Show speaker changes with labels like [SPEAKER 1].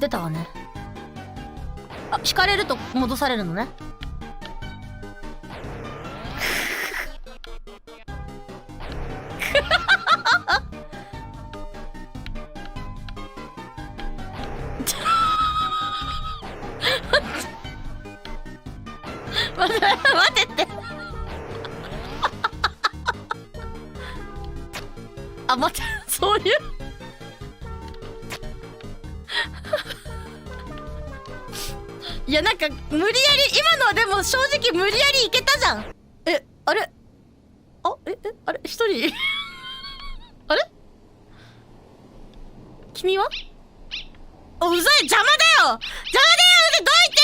[SPEAKER 1] 出たわね。あ、引かれると戻されるのね。待ってって。あ、待って、そういういや、なんか無理やり、今のはでも正直無理やりいけたじゃん。え、あれ、あ、あれ、一人あれ、君は？お、うざい、邪魔だよ、邪魔だよ、どいてー。